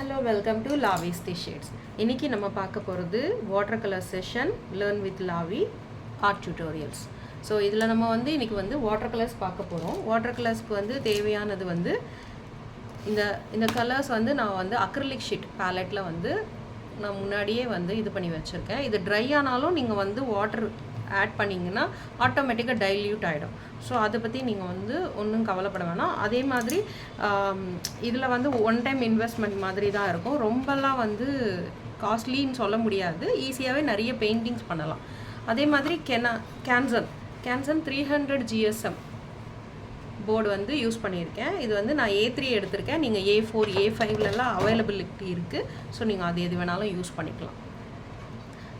Hello, welcome to Lavi's Shades. இன்னைக்கு நம்ம பார்க்க போகிறது water colour session learn with Lavi art tutorials. So இதில் நம்ம இன்னைக்கு வாட்டர் கலர்ஸ் பார்க்க போகிறோம். வாட்டர் கலர்ஸ்க்கு தேவையானது இந்த கலர்ஸ் நான் அக்ரிலிக் ஷீட் பேலட்டில் நான் முன்னாடியே இது பண்ணி வச்சுருக்கேன். இது ட்ரை ஆனாலும் நீங்கள் வாட்டர் ஆட் பண்ணிங்கன்னா ஆட்டோமேட்டிக்காக டைல்யூட் ஆகிடும். ஸோ அதை பற்றி நீங்கள் ஒன்றும் கவலைப்பட வேணாம். அதே மாதிரி இதில் ஒன் டைம் இன்வெஸ்ட்மெண்ட் மாதிரி தான் இருக்கும். ரொம்பலாம் காஸ்ட்லின்னு சொல்ல முடியாது. ஈஸியாகவே நிறைய பெயிண்டிங்ஸ் பண்ணலாம். அதே மாதிரி கேன்சன் 300 GSM போர்டு யூஸ் பண்ணியிருக்கேன். இது நான் A3 எடுத்திருக்கேன். நீங்கள் A4 A5லலாம் அவைலபிலிட்டி இருக்குது. ஸோ நீங்கள் அது எது வேணாலும் யூஸ் பண்ணிக்கலாம்.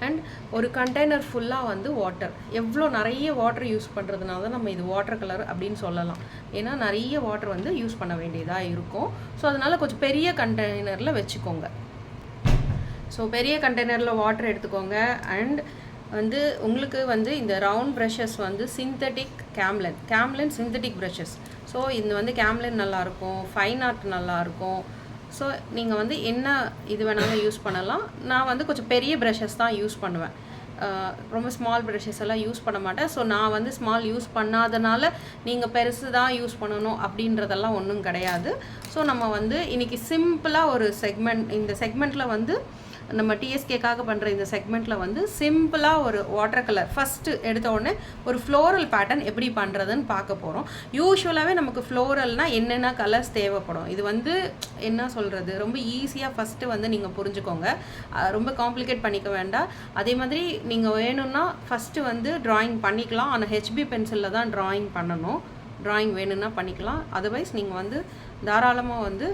அண்ட் ஒரு கண்டெய்னர் ஃபுல்லாக வாட்டர், எவ்வளோ நிறைய வாட்டர் யூஸ் பண்ணுறதுனால தான் நம்ம இது வாட்டர் கலர் அப்படின்னு சொல்லலாம். ஏன்னா நிறைய வாட்டர் யூஸ் பண்ண வேண்டியதாக இருக்கும். ஸோ அதனால் கொஞ்சம் பெரிய கண்டெய்னரில் வச்சுக்கோங்க. ஸோ பெரிய கண்டெய்னரில் வாட்டர் எடுத்துக்கோங்க. அண்ட் உங்களுக்கு இந்த round brushes synthetic Camlin synthetic brushes. So இது கேம்லின் நல்லாயிருக்கும், ஃபைன் ஆர்ட் நல்லாயிருக்கும். ஸோ நீங்கள் என்ன இது வேணாலும் யூஸ் பண்ணலாம். நான் கொஞ்சம் பெரிய ப்ரஷஸ் தான் யூஸ் பண்ணுவேன். ரொம்ப ஸ்மால் ப்ரஷஸ் எல்லாம் யூஸ் பண்ண மாட்டேன். ஸோ நான் ஸ்மால் யூஸ் பண்ணாதனால நீங்கள் பெருசு தான் யூஸ் பண்ணணும் அப்படின்றதெல்லாம் ஒன்றும் கிடையாது. ஸோ நம்ம இன்றைக்கி சிம்பிளாக ஒரு இந்த செக்மெண்ட்டில் நம்ம டிஎஸ்கேக்காக பண்ணுற இந்த செக்மெண்ட்டில் சிம்பிளாக ஒரு வாட்டர் கலர் ஃபஸ்ட்டு எடுத்த உடனே ஒரு ஃப்ளோரல் பேட்டர்ன் எப்படி பண்ணுறதுன்னு பார்க்க போகிறோம். யூஸ்வலாகவே நமக்கு ஃப்ளோரல்னால் என்னென்ன கலர்ஸ் தேவைப்படும். இது என்ன சொல்கிறது, ரொம்ப ஈஸியாக ஃபஸ்ட்டு நீங்கள் புரிஞ்சுக்கோங்க. ரொம்ப காம்ப்ளிகேட் பண்ணிக்க வேண்டாம். அதே மாதிரி நீங்கள் வேணும்னா ஃபஸ்ட்டு ட்ராயிங் பண்ணிக்கலாம். ஆனால் ஹெச்பி பென்சிலில் தான் ட்ராயிங் பண்ணணும். ட்ராயிங் வேணும்னா பண்ணிக்கலாம். அதர்வைஸ் நீங்கள் தாராளமாக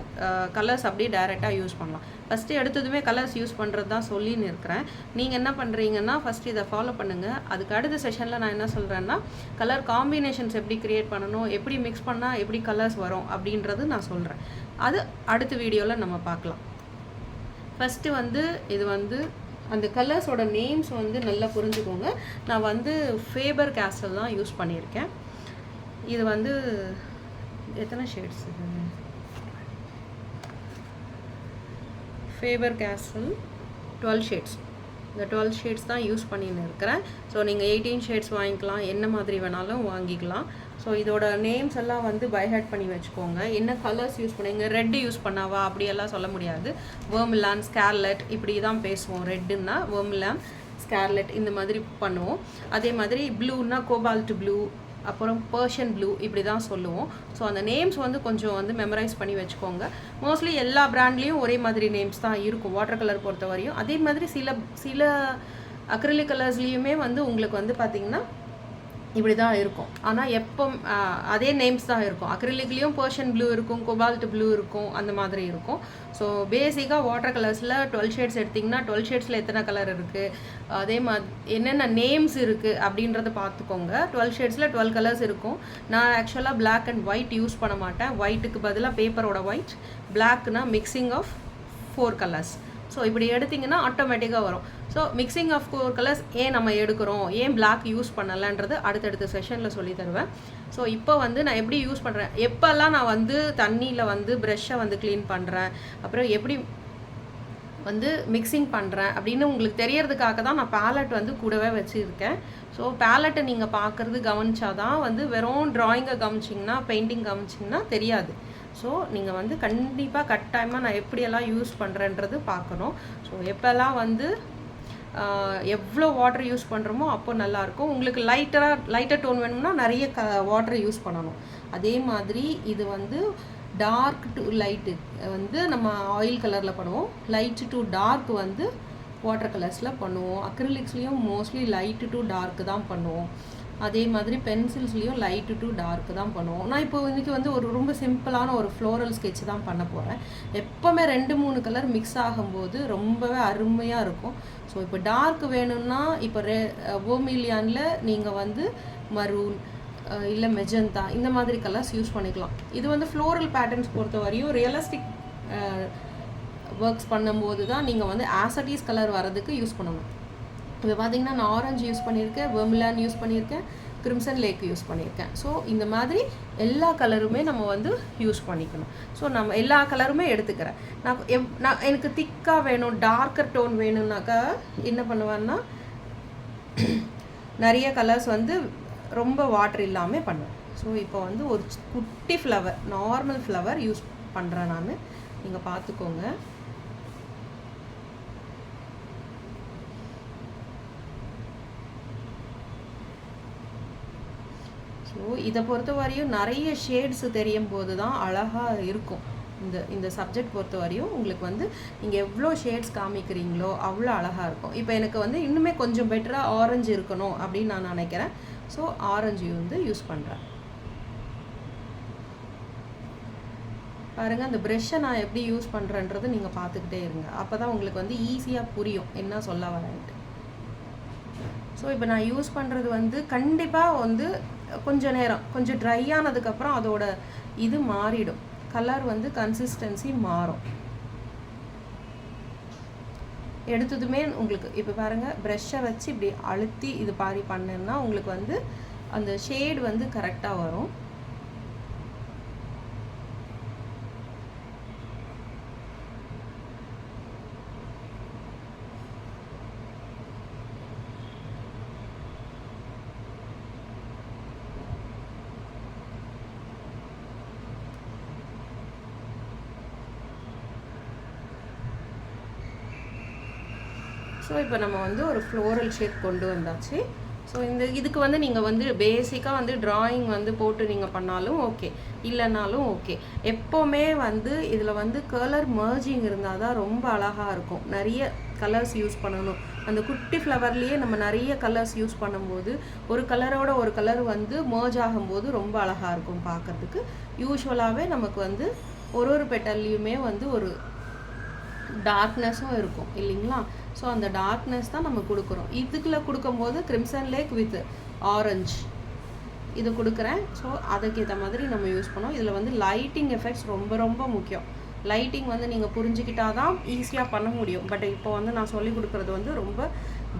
கலர்ஸ் அப்படியே டைரெக்டாக யூஸ் பண்ணலாம். ஃபஸ்ட்டு எடுத்ததுமே கலர்ஸ் யூஸ் பண்ணுறது தான் சொல்லின்னு இருக்கிறேன். நீங்கள் என்ன பண்ணுறீங்கன்னா ஃபஸ்ட்டு இதை ஃபாலோ பண்ணுங்கள். அதுக்கு அடுத்த செஷனில் நான் என்ன சொல்கிறேன்னா கலர் காம்பினேஷன்ஸ் எப்படி க்ரியேட் பண்ணணும், எப்படி மிக்ஸ் பண்ணால் எப்படி கலர்ஸ் வரும் அப்படின்றது நான் சொல்கிறேன். அது அடுத்த வீடியோவில் நம்ம பார்க்கலாம். ஃபஸ்ட்டு இது அந்த கலர்ஸோட நேம்ஸ் நல்லா புரிஞ்சுக்கோங்க. நான் ஃபேபர் கேஸ்டல் தான் யூஸ் பண்ணியிருக்கேன். இது எத்தனை ஷேட்ஸ் இது? ஃபேபர் கேஸ்டல் 12 ஷேட்ஸ். இந்த 12 ஷேட்ஸ் தான் யூஸ் பண்ணின்னு இருக்கிறேன். ஸோ நீங்கள் 18 ஷேட்ஸ் வாங்கிக்கலாம், என்ன மாதிரி வேணாலும் வாங்கிக்கலாம். ஸோ இதோட நேம்ஸ் எல்லாம் பைஹேட் பண்ணி வச்சுக்கோங்க. என்ன கலர்ஸ் யூஸ் பண்ணுவீங்க, ரெட்டு யூஸ் பண்ணாவா அப்படியெல்லாம் சொல்ல முடியாது. வெர்மிலான், ஸ்கார்லெட் இப்படி தான் பேசுவோம். ரெட்டுன்னா வெர்மிலான், ஸ்கார்லெட் இந்த மாதிரி பண்ணுவோம். அதே மாதிரி ப்ளூன்னா கோபால்ட் ப்ளூ, அப்புறம் பர்ஷியன் ப்ளூ இப்படி தான் சொல்லுவோம். ஸோ அந்த நேம்ஸ் கொஞ்சம் மெமரைஸ் பண்ணி வச்சுக்கோங்க. மோஸ்ட்லி எல்லா பிராண்ட்லேயும் ஒரே மாதிரி நேம்ஸ் தான் இருக்கும் வாட்டர் கலர் பொறுத்த வரையும். அதே மாதிரி சில அக்ரிலிக் கலர்ஸ்லேயுமே உங்களுக்கு பார்த்திங்கன்னா இப்படி தான் இருக்கும். ஆனால் எப்போ அதே நேம்ஸ் தான் இருக்கும். அக்ரிலிக்லேயும் பர்ஷியன் ப்ளூ இருக்கும், கோபால்ட் ப்ளூ இருக்கும், அந்த மாதிரி இருக்கும். ஸோ பேசிக்காக வாட்டர் கலர்ஸில் 12 ஷேட்ஸ் எடுத்திங்கன்னா 12 ஷேட்ஸில் எத்தனை கலர் இருக்குது, அதே மாதிரி என்னென்ன நேம்ஸ் இருக்குது அப்படின்றத பார்த்துக்கோங்க. 12 ஷேட்ஸில் 12 கலர்ஸ் இருக்கும். நான் ஆக்சுவலாக பிளாக் அண்ட் ஒயிட் யூஸ் பண்ண மாட்டேன். ஒயிட்டுக்கு பதிலாக பேப்பரோட ஒயிட், பிளாக்னா மிக்சிங் ஆஃப் 4 கலர்ஸ். ஸோ இப்படி எடுத்திங்கன்னா ஆட்டோமேட்டிக்காக வரும். ஸோ மிக்சிங் ஆஃப் 4 கலர்ஸ் ஏன் நம்ம எடுக்கிறோம், ஏன் பிளாக் யூஸ் பண்ணலைன்றது அடுத்தடுத்த செஷனில் சொல்லி தருவேன். ஸோ இப்போ நான் எப்படி யூஸ் பண்ணுறேன், எப்போல்லாம் நான் தண்ணியில் ப்ரெஷ்ஷை க்ளீன் பண்ணுறேன், அப்புறம் எப்படி மிக்சிங் பண்ணுறேன் அப்படின்னு உங்களுக்கு தெரியறதுக்காக தான் நான் பேலட் கூடவே வச்சுருக்கேன். ஸோ பேலட்டை நீங்கள் பார்க்குறது கவனிச்சாதான் வெறும் ட்ராயிங்கை கவனிச்சிங்கன்னா, பெயிண்டிங் கவனிச்சிங்கன்னா தெரியாது. ஸோ நீங்கள் கண்டிப்பாக கட்டாயமாக நான் எப்படியெல்லாம் யூஸ் பண்ணுறேன்றது பார்க்கணும். ஸோ எப்போல்லாம் எவ்வளோ வாட்டர் யூஸ் பண்ணுறோமோ அப்போ நல்லாயிருக்கும். உங்களுக்கு லைட்டர் டோன் வேணும்னா நிறைய வாட்டர் யூஸ் பண்ணணும். அதே மாதிரி இது டார்க் டு லைட்டு நம்ம ஆயில் கலரில் பண்ணுவோம். லைட் டு டார்க் வாட்டர் கலர்ஸில் பண்ணுவோம். அக்ரிலிக்ஸ்லேயும் மோஸ்ட்லி லைட்டு டு டார்க்கு தான் பண்ணுவோம். அதே மாதிரி பென்சில்ஸ்லேயும் லைட்டு டு டார்க்கு தான் பண்ணுவோம். நான் இப்போ இன்றைக்கி ஒரு ரொம்ப சிம்பிளான ஒரு ஃப்ளோரல் ஸ்கெட்ச் தான் பண்ண போகிறேன். எப்போவுமே 2-3 கலர் மிக்ஸ் ஆகும்போது ரொம்பவே அருமையாக இருக்கும். ஸோ இப்போ டார்க் வேணும்னா இப்போ வெர்மிலியானில் நீங்கள் மரூன் இல்லை மெஜந்தா இந்த மாதிரி கலர்ஸ் யூஸ் பண்ணிக்கலாம். இது ஃப்ளோரல் பேட்டர்ன்ஸ் பொறுத்த வரையும் ரியலிஸ்டிக் ஒர்க்ஸ் பண்ணும்போது தான் நீங்கள் ஆசட்டீஸ் கலர் வரதுக்கு யூஸ் பண்ணணும். இப்போ பார்த்தீங்கன்னா நான் ஆரஞ்சு யூஸ் பண்ணியிருக்கேன், வெர்மிலான் யூஸ் பண்ணியிருக்கேன், கிரிம்சன் லேக் யூஸ் பண்ணியிருக்கேன். ஸோ இந்த மாதிரி எல்லா கலருமே நம்ம வந்து யூஸ் பண்ணிக்கணும். ஸோ நம்ம எல்லா கலருமே எடுத்துக்கிறேன். நான் எனக்கு திக்காக வேணும், டார்க்கர் டோன் வேணும்னாக்கா என்ன பண்ணுவேன்னா நிறைய கலர்ஸ் வந்து ரொம்ப வாட்டர் இல்லாமல் பண்ணுவேன். ஸோ இப்போ வந்து ஒரு குட்டி ஃப்ளவர், நார்மல் ஃப்ளவர் யூஸ் பண்ணுறேன் நான். நீங்கள் பார்த்துக்கோங்க. ஸோ இதை பொறுத்த வரையும் நிறைய ஷேட்ஸு தெரியும் போது தான் அழகாக இருக்கும். இந்த சப்ஜெக்ட் பொறுத்த வரையும் உங்களுக்கு வந்து நீங்கள் எவ்வளோ ஷேட்ஸ் காமிக்கிறீங்களோ அவ்வளோ அழகாக இருக்கும். இப்போ எனக்கு வந்து இன்னுமே கொஞ்சம் பெட்டராக ஆரஞ்சு இருக்கணும் அப்படின்னு நான் நினைக்கிறேன். ஸோ ஆரஞ்சு வந்து யூஸ் பண்ணுறேன். பாருங்கள், அந்த ப்ரெஷ்ஷை நான் எப்படி யூஸ் பண்ணுறேன்றது நீங்கள் பார்த்துக்கிட்டே இருங்க. அப்போ தான் உங்களுக்கு வந்து ஈஸியாக புரியும் என்ன சொல்ல வரேன்ட்டு. ஸோ இப்போ நான் யூஸ் பண்ணுறது வந்து கண்டிப்பாக வந்து கொஞ்சம் நேரம் கொஞ்சம் ட்ரை ஆனதுக்கப்புறம் அதோட இது மாறிடும், கலர் வந்து கன்சிஸ்டன்சி மாறும். எடுத்ததுமே உங்களுக்கு இப்போ பாருங்கள், ப்ரெஷ்ஷை வச்சு இப்படி அழுத்தி இது பாரி பண்ணேன்னா உங்களுக்கு வந்து அந்த ஷேட் வந்து கரெக்டாக வரும். ஸோ இப்போ நம்ம வந்து ஒரு ஃப்ளோரல் ஷேப் கொண்டு வந்தாச்சு. ஸோ இதுக்கு வந்து நீங்கள் வந்து பேசிக்காக வந்து ட்ராயிங் வந்து போட்டு நீங்கள் பண்ணாலும் ஓகே, இல்லைனாலும் ஓகே. எப்போவுமே வந்து இதில் வந்து கலர் மர்ஜிங் இருந்தால் தான் ரொம்ப அழகாக இருக்கும். நிறைய கலர்ஸ் யூஸ் பண்ணணும். அந்த குட்டி ஃப்ளவர்லேயே நம்ம நிறைய கலர்ஸ் யூஸ் பண்ணும்போது ஒரு கலரோட ஒரு கலர் வந்து மர்ஜ் ஆகும்போது ரொம்ப அழகாக இருக்கும் பார்க்குறதுக்கு. யூஸ்வலாகவே நமக்கு வந்து ஒரு பெட்டல்லையுமே வந்து ஒரு டார்க்னஸும் இருக்கும் இல்லைங்களா? ஸோ அந்த டார்க்னஸ் தான் நம்ம கொடுக்குறோம். இதுக்குள்ள கொடுக்கும்போது கிரிம்சன் லேக் வித் ஆரஞ்சு இது கொடுக்குறேன். ஸோ அதுக்கேற்ற மாதிரி நம்ம யூஸ் பண்ணோம். இதில் வந்து லைட்டிங் எஃபெக்ட்ஸ் ரொம்ப ரொம்ப முக்கியம். லைட்டிங் வந்து நீங்கள் புரிஞ்சுக்கிட்டால் தான் ஈஸியாக பண்ண முடியும். பட் இப்போ வந்து நான் சொல்லிக் கொடுக்குறது வந்து ரொம்ப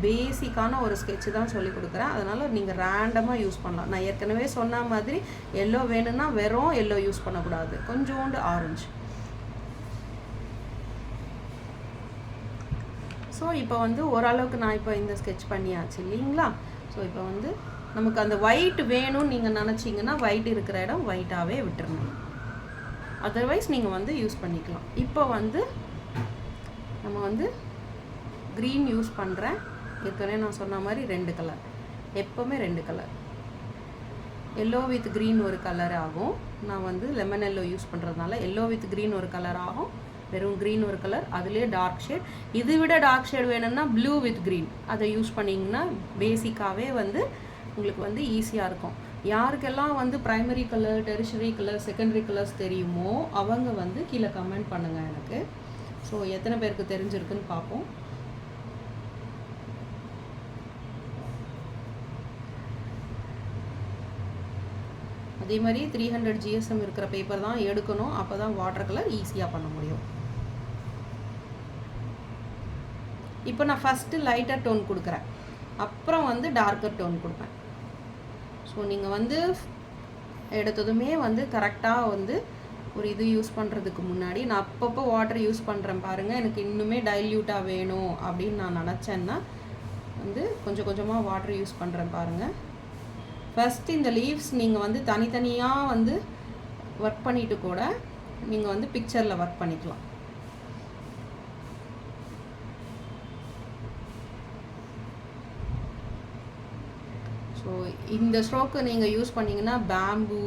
பேசிக்கான ஒரு ஸ்கெட்சு தான் சொல்லிக் கொடுக்குறேன். அதனால் நீங்கள் ரேண்டமாக யூஸ் பண்ணலாம். நான் ஏற்கனவே சொன்ன மாதிரி எல்லோ வேணும்னா வெறும் எல்லோ யூஸ் பண்ணக்கூடாது, கொஞ்சோண்டு ஆரஞ்சு. ஸோ இப்போ வந்து ஓரளவுக்கு நான் இப்போ இந்த ஸ்கெட்ச் பண்ணியாச்சு இல்லைங்களா? ஸோ இப்போ வந்து நமக்கு அந்த ஒயிட் வேணும்னு நீங்கள் நினச்சிங்கன்னா ஒயிட் இருக்கிற இடம் ஒயிட்டாகவே விட்டுருணும். அதர்வைஸ் நீங்கள் வந்து யூஸ் பண்ணிக்கலாம். இப்போ வந்து நம்ம வந்து க்ரீன் யூஸ் பண்ணுறேன். ஏற்கனவே நான் சொன்ன மாதிரி 2 கலர், எப்போவுமே 2 கலர். எல்லோ வித் க்ரீன் ஒரு கலர் ஆகும். நான் வந்து லெமன் எல்லோ யூஸ் பண்ணுறதுனால எல்லோ வித் க்ரீன் ஒரு கலர் ஆகும். வெறும் க்ரீன் ஒரு கலர், அதுலேயே டார்க் ஷேட். இது விட டார்க் ஷேட் வேணும்னா ப்ளூ வித் க்ரீன் அதை யூஸ் பண்ணிங்கன்னா பேசிக்காகவே வந்து உங்களுக்கு வந்து ஈஸியாக இருக்கும். யாருக்கெல்லாம் வந்து primary colour, tertiary colour, secondary colours தெரியுமோ அவங்க வந்து கீழே கமெண்ட் பண்ணுங்கள் எனக்கு. ஸோ எத்தனை பேருக்கு தெரிஞ்சிருக்குன்னு பார்ப்போம். அதே மாதிரி 300 GSM இருக்கிற பேப்பர் தான் எடுக்கணும். அப்போ தான் வாட்டர் கலர் ஈஸியாக பண்ண முடியும். இப்போ நான் ஃபஸ்ட்டு லைட்டர் டோன் கொடுக்குறேன், அப்புறம் வந்து டார்க்கர் டோன் கொடுப்பேன். ஸோ நீங்கள் வந்து எடுத்ததுமே வந்து கரெக்டாக வந்து ஒரு இது யூஸ் பண்ணுறதுக்கு முன்னாடி நான் அப்பப்போ வாட்டர் யூஸ் பண்ணுறேன் பாருங்கள். எனக்கு இன்னுமே டைல்யூட்டாக வேணும் அப்படின்னு நான் நினச்சேன்னா வந்து கொஞ்சம் கொஞ்சமாக வாட்டர் யூஸ் பண்ணுறேன் பாருங்கள். ஃபஸ்ட்டு இந்த லீவ்ஸ் நீங்கள் வந்து தனித்தனியாக வந்து ஒர்க் பண்ணிவிட்டு கூட நீங்கள் வந்து பிக்சரில் ஒர்க் பண்ணிக்கலாம். ஸோ இந்த ஸ்ட்ரோக்கு நீங்கள் யூஸ் பண்ணிங்கன்னா பேம்பு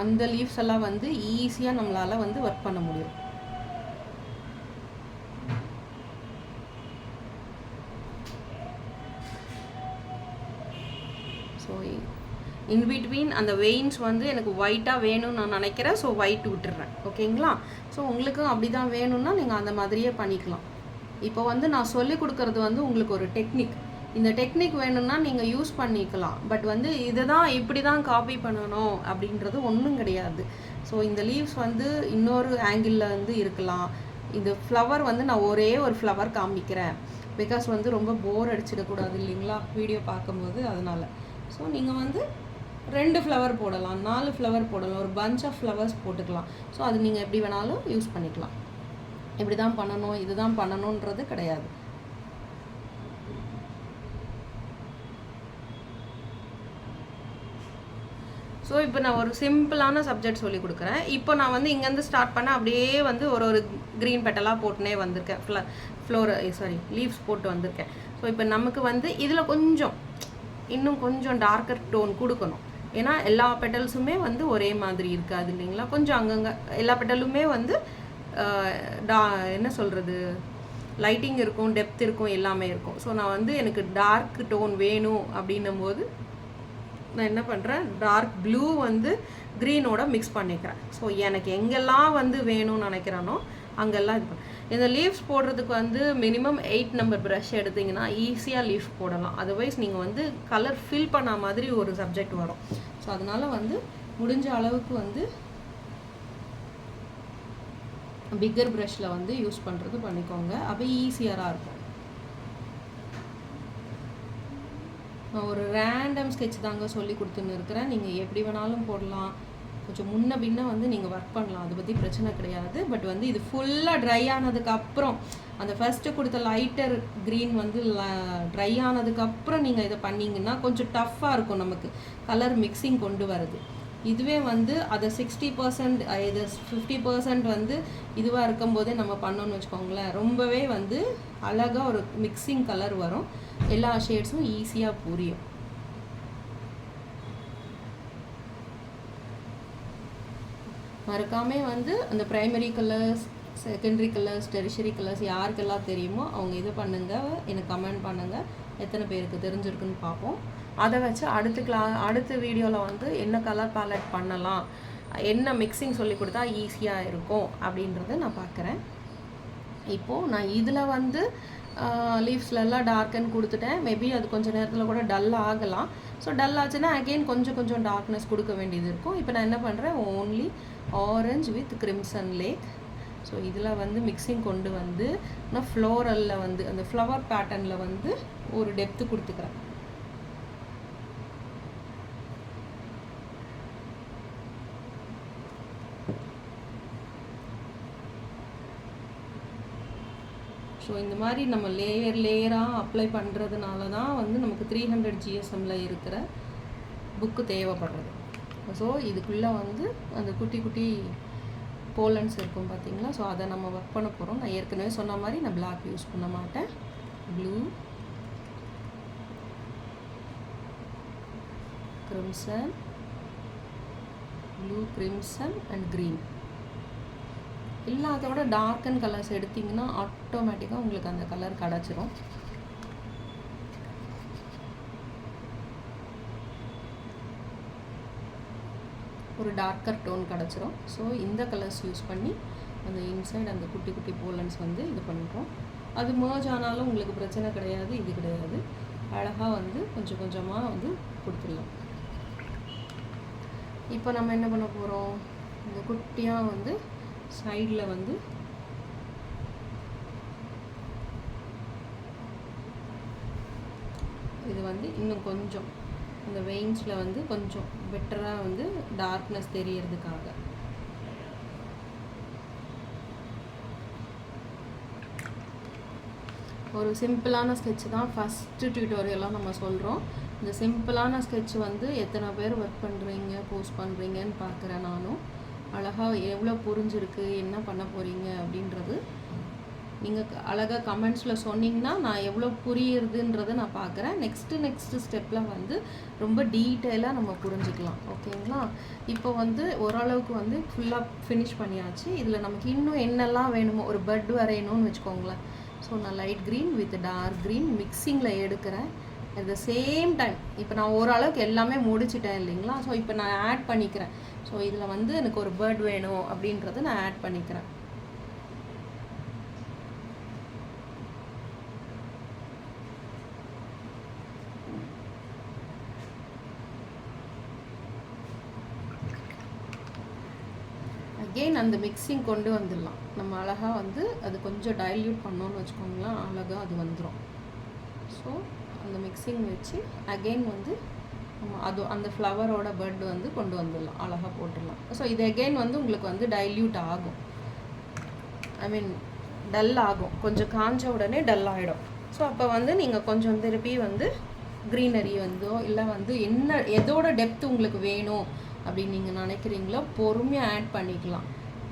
அந்த லீவ்ஸ் எல்லாம் வந்து ஈஸியாக நம்மளால் வந்து ஒர்க் பண்ண முடியும். ஸோ இன்பிட்வீன் அந்த வெயின்ஸ் வந்து எனக்கு ஒயிட்டாக வேணும்னு நான் நினைக்கிறேன். ஸோ ஒயிட் விட்டுடுறேன், ஓகேங்களா? ஸோ உங்களுக்கும் அப்படி தான் வேணும்னா நீங்கள் அந்த மாதிரியே பண்ணிக்கலாம். இப்போ வந்து நான் சொல்லிக் கொடுக்குறது வந்து உங்களுக்கு ஒரு டெக்னிக். இந்த டெக்னிக் வேணும்னா நீங்கள் யூஸ் பண்ணிக்கலாம். பட் வந்து இதை தான் இப்படி தான் காப்பி பண்ணணும் அப்படின்றது ஒன்றும் கிடையாது. ஸோ இந்த லீவ்ஸ் வந்து இன்னொரு ஆங்கிளில் வந்து இருக்கலாம். இந்த ஃப்ளவர் வந்து நான் ஒரே ஒரு ஃப்ளவர் காமிக்கிறேன், பிகாஸ் வந்து ரொம்ப போர் அடிச்சிடக்கூடாது இல்லைங்களா வீடியோ பார்க்கும்போது. அதனால் ஸோ நீங்கள் வந்து 2 ஃப்ளவர் போடலாம், 4 ஃப்ளவர் போடலாம், ஒரு பஞ்ச் ஆஃப் ஃப்ளவர்ஸ் போட்டுக்கலாம். ஸோ அது நீங்கள் எப்படி வேணாலும் யூஸ் பண்ணிக்கலாம். இப்படி தான் பண்ணணும், இதுதான் பண்ணணுன்றது கிடையாது. ஸோ இப்போ நான் ஒரு சிம்பிளான சப்ஜெக்ட் சொல்லி கொடுக்குறேன். இப்போ நான் வந்து இங்கேருந்து ஸ்டார்ட் பண்ண அப்படியே வந்து ஒரு க்ரீன் பெட்டலாக போட்டுனே வந்திருக்கேன், லீவ்ஸ் போட்டு வந்திருக்கேன். ஸோ இப்போ நமக்கு வந்து இதில் கொஞ்சம் இன்னும் கொஞ்சம் டார்க்கர் டோன் கொடுக்கணும். ஏன்னா எல்லா பெட்டல்ஸுமே வந்து ஒரே மாதிரி இருக்காது இல்லைங்களா, கொஞ்சம் அங்கங்கே எல்லா பெட்டலுமே வந்து என்ன சொல்கிறது, லைட்டிங் இருக்கும், டெப்த் இருக்கும், எல்லாமே இருக்கும். ஸோ நான் வந்து எனக்கு டார்க் டோன் வேணும் அப்படின்னும் போது நான் என்ன பண்ணுறேன், டார்க் ப்ளூ வந்து க்ரீனோட மிக்ஸ் பண்ணிக்கிறேன். ஸோ எனக்கு எங்கெல்லாம் வந்து வேணும்னு நினைக்கிறேனோ அங்கெல்லாம் இது பண்ணேன். இந்த லீவ்ஸ் போடுறதுக்கு வந்து மினிமம் 8 நம்பர் ப்ரஷ் எடுத்திங்கன்னா ஈஸியாக லீஃப் போடலாம். அதர்வைஸ் நீங்கள் வந்து கலர் ஃபில் பண்ண மாதிரி ஒரு சப்ஜெக்ட் வரும். ஸோ அதனால் வந்து முடிஞ்ச அளவுக்கு வந்து பிக்கர் ப்ரஷில் வந்து யூஸ் பண்ணுறது பண்ணிக்கோங்க, அப்போ ஈஸியராக இருக்கும். நான் ஒரு ரேண்டம் ஸ்கெட்ச் தாங்க சொல்லி கொடுத்துன்னு இருக்கிறேன். நீங்கள் எப்படி வேணாலும் போடலாம், கொஞ்சம் முன்ன பின்ன வந்து நீங்கள் ஒர்க் பண்ணலாம், அதை பற்றி பிரச்சனை கிடையாது. பட் வந்து இது ஃபுல்லாக ட்ரை ஆனதுக்கப்புறம், அந்த ஃபஸ்ட்டு கொடுத்த லைட்டர் க்ரீன் வந்து ட்ரை ஆனதுக்கப்புறம் நீங்கள் இதை பண்ணிங்கன்னா கொஞ்சம் டஃப்பாக இருக்கும் நமக்கு கலர் மிக்சிங் கொண்டு வரது. இதுவே வந்து அதை 60% இது 50% வந்து இதுவாக இருக்கும்போதே நம்ம பண்ணோன்னு வச்சுக்கோங்களேன், ரொம்பவே வந்து அழகாக ஒரு மிக்சிங் கலர் வரும், எல்லா ஷேட்ஸும் ஈஸியாக புரியும். மறக்காமே வந்து அந்த primary colours, secondary colours, tertiary colours யாருக்கெல்லாம் தெரியுமோ அவங்க இது பண்ணுங்கள், எனக்கு கமெண்ட் பண்ணுங்கள், எத்தனை பேருக்கு தெரிஞ்சிருக்குன்னு பார்ப்போம். அதை வச்சு அடுத்த வீடியோவில் வந்து என்ன கலர் பேலட் பண்ணலாம், என்ன மிக்சிங் சொல்லி கொடுத்தா ஈஸியாக இருக்கும் அப்படின்றத நான் பார்க்குறேன். இப்போது நான் இதில் வந்து லீவ்ஸ்லெல்லாம் டார்க்கன் கொடுத்துட்டேன். மேபி அது கொஞ்சம் நேரத்தில் கூட டல் ஆகலாம். ஸோ டல் ஆச்சுன்னா அகெயின் கொஞ்சம் டார்க்னஸ் கொடுக்க வேண்டியது இருக்கும். இப்போ நான் என்ன பண்ணுறேன், only orange with crimson lake. So இதில் வந்து மிக்சிங் கொண்டு வந்து நான் ஃப்ளோரலில் வந்து அந்த ஃப்ளவர் பேட்டர்னில் வந்து ஒரு டெப்த்து கொடுத்துக்கிறேன். ஸோ இந்த மாதிரி நம்ம லேயராக அப்ளை பண்ணுறதுனால தான் வந்து நமக்கு 300 GSMல இருக்கிற புக்கு தேவைப்படுறது. ஸோ இதுக்குள்ளே வந்து அந்த குட்டி குட்டி போலன்ஸ் இருக்கும் பார்த்தீங்களா, ஸோ அதை நம்ம ஒர்க் பண்ண போகிறோம். நான் ஏற்கனவே சொன்ன மாதிரி நான் பிளாக் யூஸ் பண்ண மாட்டேன், blue, crimson, blue, crimson and green. எல்லாத்தோட டார்க்கன் கலர்ஸ் எடுத்திங்கன்னா ஆட்டோமேட்டிக்காக உங்களுக்கு அந்த கலர் கிடச்சிரும். ஒரு டார்க்கர் டோன் கிடச்சிரும். ஸோ இந்த கலர்ஸ் யூஸ் பண்ணி அந்த இன்சைட் அந்த குட்டி குட்டி போலன்ஸ் வந்து இது பண்ணுறோம். அது மர்ஜ் ஆனாலும் உங்களுக்கு பிரச்சனை கிடையாது, இது கிடையாது, அழகாக வந்து கொஞ்சம் கொஞ்சமாக வந்து கொடுத்துடலாம். இப்போ நம்ம என்ன பண்ண போகிறோம், இந்த குட்டியாக வந்து சைடில் வந்து இது வந்து இன்னும் கொஞ்சம் இந்த வெயின்ஸில் வந்து கொஞ்சம் பெட்டராக வந்து டார்க்னஸ் தெரியறதுக்காக ஒரு சிம்பிளான ஸ்கெட்ச் தான் ஃபஸ்ட்டு டியூட்டோரியலாக நம்ம சொல்கிறோம். இந்த சிம்பிளான ஸ்கெட்ச் வந்து எத்தனை பேர் ஒர்க் பண்ணுறீங்க, போஸ்ட் பண்ணுறீங்கன்னு பார்க்குறேன். நானும் அழகாக எவ்வளோ புரிஞ்சிருக்கு, என்ன பண்ண போகிறீங்க அப்படின்றது நீங்கள் அழகாக கமெண்ட்ஸில் சொன்னீங்கன்னா நான் எவ்வளோ புரியுறதுன்றதை நான் பார்க்குறேன். நெக்ஸ்ட்டு ஸ்டெப்பில் வந்து ரொம்ப டீட்டெயிலாக நம்ம புரிஞ்சுக்கலாம். ஓகேங்களா? இப்போ வந்து ஓரளவுக்கு வந்து ஃபுல்லாக ஃபினிஷ் பண்ணியாச்சு. இதில் நமக்கு இன்னும் என்னெல்லாம் வேணுமோ, ஒரு பட் வரையணும்னு வச்சுக்கோங்களேன். ஸோ நான் light green with dark green மிக்சிங்கில் எடுக்கிறேன். அட் த சேம் டைம் இப்போ நான் ஓரளவுக்கு எல்லாமே முடிச்சிட்டேன் இல்லைங்களா. ஸோ இப்போ நான் ஆட் பண்ணிக்கிறேன். ஸோ இதில் வந்து எனக்கு ஒரு பேர்ட் வேணும் அப்படின்றத நான் ஆட் பண்ணிக்கிறேன். அகெயின் அந்த மிக்சிங் கொண்டு வந்துடலாம். நம்ம அழகாக வந்து அது கொஞ்சம் டைல்யூட் பண்ணோன்னு வச்சுக்கோங்களேன், அழகாக அது வந்துடும். ஸோ அந்த மிக்சிங் வச்சு அகெயின் வந்து அது அந்த ஃப்ளவரோட பட் வந்து கொண்டு வந்துடலாம், அழகாக போட்டுடலாம். ஸோ இது எகெயின் வந்து உங்களுக்கு வந்து டைல்யூட் ஆகும், ஐ மீன் டல் ஆகும், கொஞ்சம் காஞ்ச உடனே டல் ஆகிடும். ஸோ அப்போ வந்து நீங்கள் கொஞ்சம் திருப்பி வந்து க்ரீனரி வந்தோ இல்லை வந்து என்ன எதோட டெப்த் உங்களுக்கு வேணும் அப்படின்னு நீங்கள் நினைக்கிறீங்களோ பொறுமையாக ஆட் பண்ணிக்கலாம்.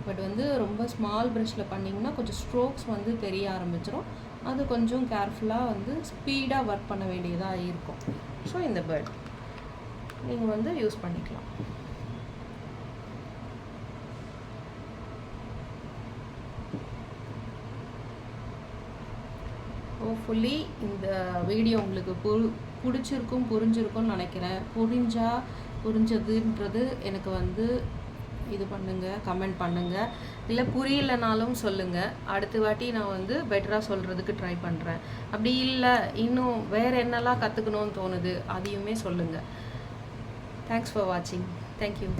பட் வந்து ரொம்ப ஸ்மால் ப்ரஷில் பண்ணிங்கன்னா கொஞ்சம் ஸ்ட்ரோக்ஸ் வந்து தெரிய ஆரம்பிச்சிடும். அது கொஞ்சம் கேர்ஃபுல்லாக வந்து ஸ்பீடாக ஒர்க் பண்ண வேண்டியதாக இருக்கும். ஸோ இந்த பேர்ட் நீங்கள் வந்து யூஸ் பண்ணிக்கலாம். ஹோப்ஃபுல்லி இந்த வீடியோ உங்களுக்கு புரிஞ்சிருக்கும்னு நினைக்கிறேன். புரிஞ்சதுன்றது எனக்கு வந்து இது பண்ணுங்கள், கமெண்ட் பண்ணுங்கள். இல்லை புரியலைனாலும் சொல்லுங்கள், அடுத்த வாட்டி நான் வந்து பெட்டராக சொல்கிறதுக்கு ட்ரை பண்ணுறேன். அப்படி இல்லை இன்னும் வேறு என்னெல்லாம் கற்றுக்கணும்னு தோணுது அதையுமே சொல்லுங்கள். தேங்க்ஸ் ஃபார் வாட்சிங். தேங்க்யூ.